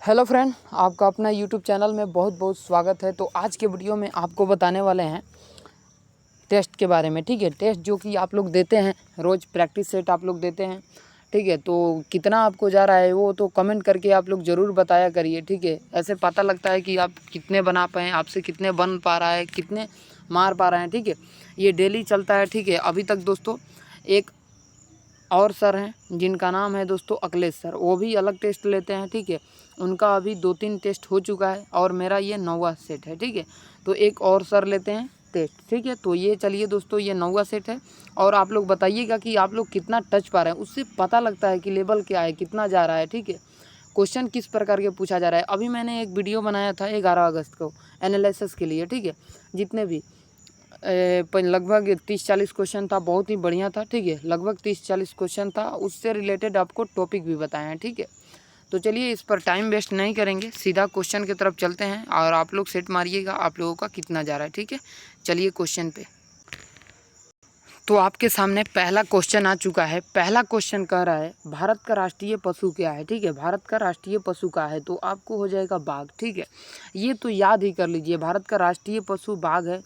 Hello friend, आपका अपना YouTube channel में बहुत बहुत स्वागत है। तो आज के वीडियो में आपको बताने वाले हैं टेस्ट के बारे में। ठीक है, टेस्ट जो कि आप लोग देते हैं, रोज़ प्रैक्टिस सेट आप लोग देते हैं। ठीक है, तो कितना आपको जा रहा है वो तो कमेंट करके आप लोग ज़रूर बताया करिए। ठीक है, ऐसे पता लगता है कि आप कितने बना पाए, आपसे कितने बन पा रहा है, कितने मार पा रहे हैं। ठीक है, ये डेली चलता है। ठीक है, अभी तक दोस्तों एक और सर हैं जिनका नाम है दोस्तों अखिलेश सर, वो भी अलग टेस्ट लेते हैं। ठीक है, उनका अभी 2-3 टेस्ट हो चुका है और मेरा ये 9वां सेट है। ठीक है, तो एक और सर लेते हैं टेस्ट। ठीक है, तो ये चलिए दोस्तों, ये 9वां सेट है और आप लोग बताइएगा कि आप लोग कितना टच पा रहे हैं, उससे पता लगता है कि लेवल क्या है, कितना जा रहा है। ठीक है, क्वेश्चन किस प्रकार के पूछा जा रहा है। अभी मैंने एक वीडियो बनाया था 11 अगस्त को एनालिसिस के लिए। ठीक है, जितने भी लगभग 30-40 क्वेश्चन था, बहुत ही बढ़िया था। ठीक है, लगभग 30-40 क्वेश्चन था, उससे रिलेटेड आपको टॉपिक भी बताए हैं। ठीक है, तो चलिए इस पर टाइम वेस्ट नहीं करेंगे, सीधा क्वेश्चन की तरफ चलते हैं और आप लोग सेट मारिएगा आप लोगों का कितना जा रहा है। ठीक है, चलिए क्वेश्चन पे। तो आपके सामने पहला क्वेश्चन आ चुका है। पहला क्वेश्चन कह रहा है भारत का राष्ट्रीय पशु क्या है। ठीक है, भारत का राष्ट्रीय पशु क्या है, तो आपको हो जाएगा बाघ। ठीक है, ये तो याद ही कर लीजिए, भारत का राष्ट्रीय पशु बाघ है,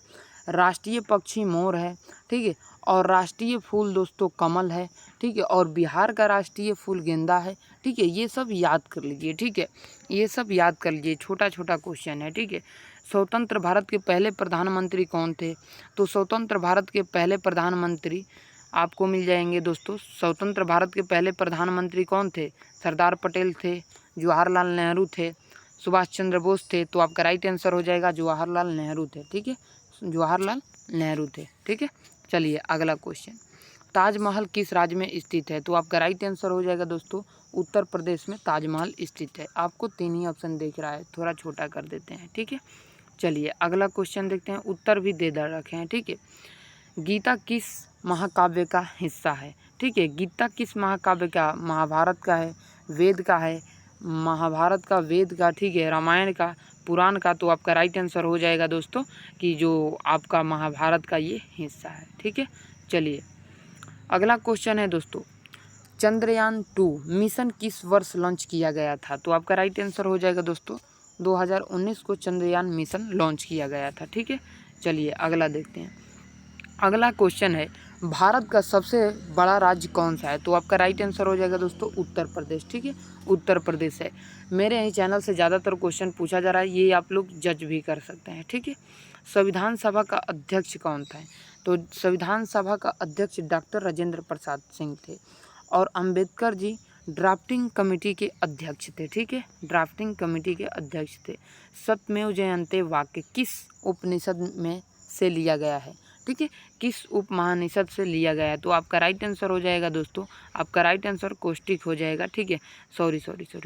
राष्ट्रीय पक्षी मोर है। ठीक है, और राष्ट्रीय फूल दोस्तों कमल है। ठीक है, और बिहार का राष्ट्रीय फूल गेंदा है। ठीक है, ये सब याद कर लीजिए। ठीक है, ये सब याद कर लीजिए, छोटा छोटा क्वेश्चन है। ठीक है, स्वतंत्र भारत के पहले प्रधानमंत्री कौन थे, तो स्वतंत्र भारत के पहले प्रधानमंत्री आपको मिल जाएंगे दोस्तों। स्वतंत्र भारत के पहले प्रधानमंत्री कौन थे, सरदार पटेल थे, जवाहरलाल नेहरू थे, सुभाष चंद्र बोस थे। तो आपका राइट आंसर हो जाएगा जवाहरलाल नेहरू थे। ठीक है, जवाहरलाल नेहरू थे। ठीक है, चलिए अगला क्वेश्चन, ताजमहल किस राज्य में स्थित है, तो आपका राइट आंसर हो जाएगा दोस्तों उत्तर प्रदेश में ताजमहल स्थित है। आपको 3 ही ऑप्शन दिख रहा है, थोड़ा छोटा कर देते हैं। ठीक है, चलिए अगला क्वेश्चन देखते हैं, उत्तर भी दे रखे हैं। ठीक है, गीता किस महाकाव्य का हिस्सा है। ठीक है, गीता किस महाकाव्य का, महाभारत का है, वेद का है, महाभारत का, वेद का, ठीक है, रामायण का, पुराण का। तो आपका राइट आंसर हो जाएगा दोस्तों कि जो आपका महाभारत का ये हिस्सा है। ठीक है, चलिए अगला क्वेश्चन है दोस्तों, चंद्रयान 2 मिशन किस वर्ष लॉन्च किया गया था, तो आपका राइट आंसर हो जाएगा दोस्तों 2019 को चंद्रयान मिशन लॉन्च किया गया था। ठीक है, चलिए अगला देखते हैं। अगला क्वेश्चन है भारत का सबसे बड़ा राज्य कौन सा है, तो आपका राइट आंसर हो जाएगा दोस्तों उत्तर प्रदेश। ठीक है, उत्तर प्रदेश है। मेरे यही चैनल से ज़्यादातर क्वेश्चन पूछा जा रहा है, ये आप लोग जज भी कर सकते हैं। ठीक है, संविधान सभा का अध्यक्ष कौन था, तो संविधान सभा का अध्यक्ष डॉक्टर राजेंद्र प्रसाद सिंह थे और अंबेडकर जी ड्राफ्टिंग कमेटी के अध्यक्ष थे। ठीक है, ड्राफ्टिंग कमेटी के अध्यक्ष थे। सत्यमेव जयते वाक्य किस उपनिषद में से लिया गया है, ठीक है, किस उपमहानिषद से लिया गया है, तो आपका राइट आंसर हो जाएगा दोस्तों, आपका राइट आंसर कौष्टिक हो जाएगा। ठीक है, सॉरी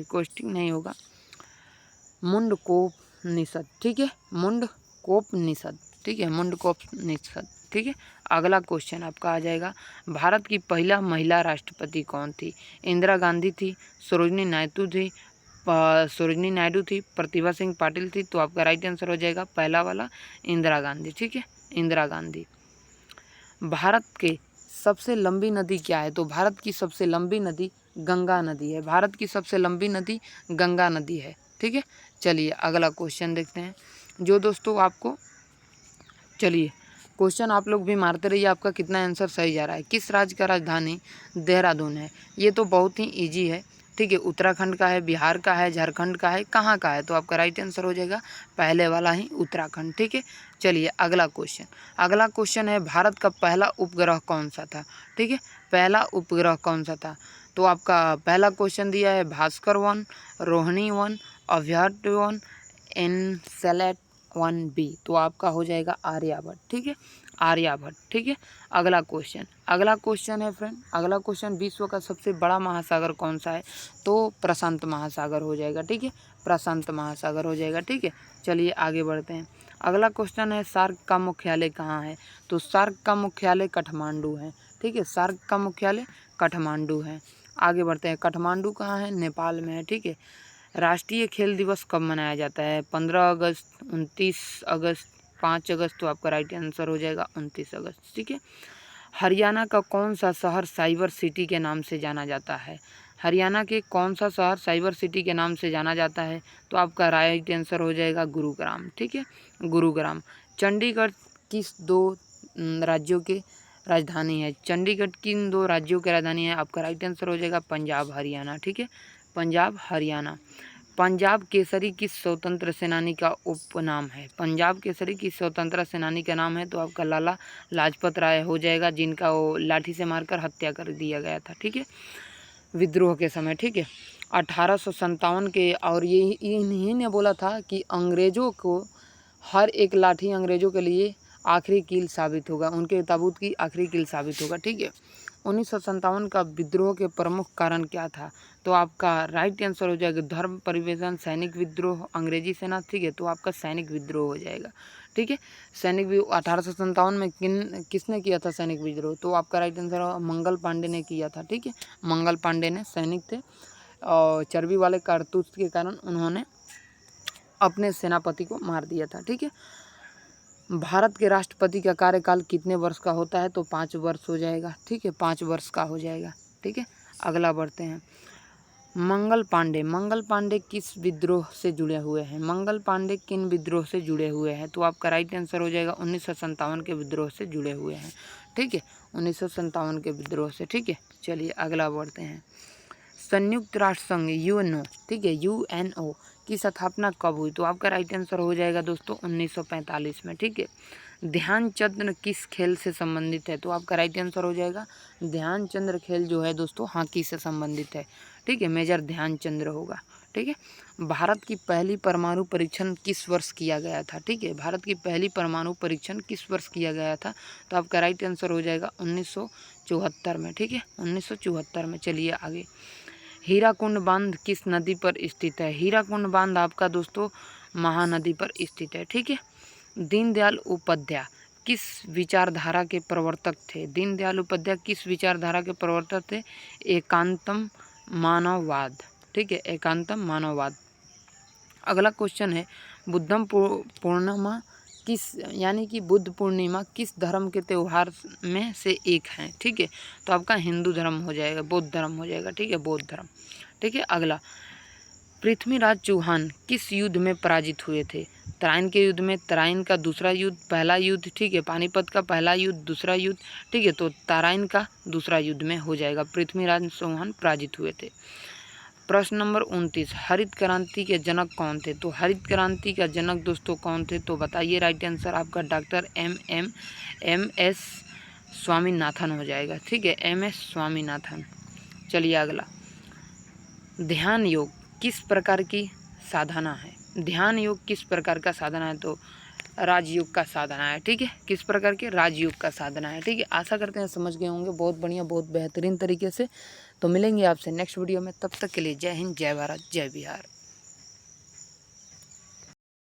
कौष्टिक नहीं होगा, मुंडकोपनिषद। ठीक है, मुंडकोपनिषद। ठीक है, मुंडकोपनिषद। ठीक है, अगला क्वेश्चन आपका आ जाएगा, भारत की पहला महिला राष्ट्रपति कौन थी, इंदिरा गांधी थी, सरोजनी नायडू थी, प्रतिभा सिंह पाटिल थी। तो आपका राइट आंसर हो जाएगा पहला वाला, इंदिरा गांधी। ठीक है, इंदिरा गांधी। भारत के सबसे लंबी नदी क्या है, तो भारत की सबसे लंबी नदी गंगा नदी है। भारत की सबसे लंबी नदी गंगा नदी है। ठीक है, चलिए अगला क्वेश्चन देखते हैं जो दोस्तों आपको, चलिए क्वेश्चन आप लोग भी मारते रहिए, आपका कितना आंसर सही जा रहा है। किस राज्य का राजधानी देहरादून है, ये तो बहुत ही इजी है। ठीक है, उत्तराखंड का है, बिहार का है, झारखंड का है, कहाँ का है, तो आपका राइट आंसर हो जाएगा पहले वाला ही, उत्तराखंड। ठीक है, चलिए अगला क्वेश्चन। अगला क्वेश्चन है भारत का पहला उपग्रह कौन सा था। ठीक है, पहला उपग्रह कौन सा था, तो आपका पहला क्वेश्चन दिया है भास्कर 1, रोहिणी 1, अभ्यार्थ 1, एनसेलेट 1B। तो आपका हो जाएगा आर्यभट्ट। ठीक है, आर्यभट्ट। ठीक है, अगला क्वेश्चन है फ्रेंड, अगला क्वेश्चन, विश्व का सबसे बड़ा महासागर कौन सा है, तो प्रशांत महासागर हो जाएगा। ठीक है, प्रशांत महासागर हो जाएगा। ठीक है, चलिए आगे बढ़ते हैं। अगला क्वेश्चन है सार्क का मुख्यालय कहाँ है, तो सार्क का मुख्यालय काठमांडू है। ठीक है, सार्क का मुख्यालय काठमांडू है। आगे बढ़ते हैं, काठमांडू कहाँ है, नेपाल में है। ठीक है, राष्ट्रीय खेल दिवस कब मनाया जाता है, 15 अगस्त, 29 अगस्त, 5 अगस्त। तो आपका राइट आंसर हो जाएगा 29 अगस्त। ठीक है, हरियाणा का कौन सा शहर साइबर सिटी के नाम से जाना जाता है, हरियाणा के कौन सा शहर साइबर सिटी के नाम से जाना जाता है? तो आपका राइट आंसर हो जाएगा गुरुग्राम, ठीक है, गुरुग्राम। चंडीगढ़ किस दो राज्यों के राजधानी है? चंडीगढ़ किन दो राज्यों की राजधानी है? आपका राइट आंसर हो जाएगा पंजाब हरियाणा, ठीक है, पंजाब हरियाणा। पंजाब केसरी किस स्वतंत्र सेनानी का उपनाम है? पंजाब केसरी किस स्वतंत्र सेनानी का नाम है? तो आपका लाला लाजपत राय हो जाएगा, जिनका वो लाठी से मारकर हत्या कर दिया गया था, ठीक है, विद्रोह के समय, ठीक है। 1857 के, और ये इन्हीं ने बोला था कि अंग्रेज़ों को हर एक लाठी अंग्रेज़ों के लिए आखिरी कील साबित होगा, उनके ताबूत की आखिरी कील साबित होगा, ठीक है। 1957 का विद्रोह के प्रमुख कारण क्या था? तो आपका राइट आंसर हो जाएगा धर्म परिवर्तन, सैनिक विद्रोह, अंग्रेजी सेना, ठीक है, तो आपका सैनिक विद्रोह हो जाएगा, ठीक है। सैनिक 1857 में किसने किया था सैनिक विद्रोह? तो आपका राइट आंसर मंगल पांडे ने किया था, ठीक है, मंगल पांडे ने, सैनिक थे और चर्बी वाले कारतूस के कारण उन्होंने अपने सेनापति को मार दिया था, ठीक है। भारत के राष्ट्रपति का कार्यकाल कितने वर्ष का होता है? तो 5 वर्ष हो जाएगा, ठीक है, 5 वर्ष का हो जाएगा, ठीक है। अगला बढ़ते हैं। मंगल पांडे किस विद्रोह से जुड़े हुए हैं? मंगल पांडे किन विद्रोह से जुड़े हुए हैं? तो आपका राइट आंसर हो जाएगा 1957 के विद्रोह से जुड़े हुए हैं, ठीक है, 1957 के विद्रोह से, ठीक है। चलिए अगला बढ़ते हैं। संयुक्त राष्ट्र संघ यूएनओ, ठीक है, यूएनओ की स्थापना कब हुई? तो आपका राइट आंसर हो जाएगा दोस्तों 1945 में, ठीक है। ध्यानचंद किस खेल से संबंधित है? तो आपका राइट आंसर हो जाएगा ध्यानचंद्र खेल जो है दोस्तों हॉकी से संबंधित है, ठीक है, मेजर ध्यानचंद्र होगा, ठीक है। भारत की पहली परमाणु परीक्षण किस वर्ष किया गया था? ठीक है, भारत की पहली परमाणु परीक्षण किस वर्ष किया गया था? तो आपका राइट आंसर हो जाएगा 1974 में, ठीक है, 1974 में। चलिए आगे। हीराकुंड बांध किस नदी पर स्थित है? हीराकुंड बांध आपका दोस्तों महानदी पर स्थित है, ठीक है। दीनदयाल उपाध्याय किस विचारधारा के प्रवर्तक थे? दीनदयाल उपाध्याय किस विचारधारा के प्रवर्तक थे? एकांतम मानववाद, ठीक है, एकांतम मानववाद। अगला क्वेश्चन है बुद्धम पूर्णिमा किस, यानी कि बुद्ध पूर्णिमा किस धर्म के त्यौहार में से एक है? ठीक है, तो आपका हिंदू धर्म हो जाएगा, बौद्ध धर्म हो जाएगा, ठीक है, बौद्ध धर्म, ठीक है। अगला, पृथ्वीराज चौहान किस युद्ध में पराजित हुए थे? तराइन के युद्ध में, तराइन का दूसरा युद्ध, पहला युद्ध, ठीक है, पानीपत का पहला युद्ध, दूसरा युद्ध, ठीक है, तो तराइन का दूसरा युद्ध में हो जाएगा, पृथ्वीराज चौहान पराजित हुए थे। प्रश्न नंबर 29, हरित क्रांति के जनक कौन थे? तो हरित क्रांति का जनक दोस्तों कौन थे? तो बताइए, राइट आंसर आपका डॉक्टर एम एस स्वामीनाथन हो जाएगा, ठीक है, एम एस स्वामीनाथन। चलिए अगला, ध्यान योग किस प्रकार की साधना है? ध्यान योग किस प्रकार का साधना है? तो राजयोग का साधना है, ठीक है, किस प्रकार के? राजयोग का साधना है, ठीक है। आशा करते हैं समझ गए होंगे बहुत बढ़िया, बहुत बेहतरीन तरीके से। तो मिलेंगे आपसे नेक्स्ट वीडियो में, तब तक के लिए जय हिंद, जय भारत, जय बिहार।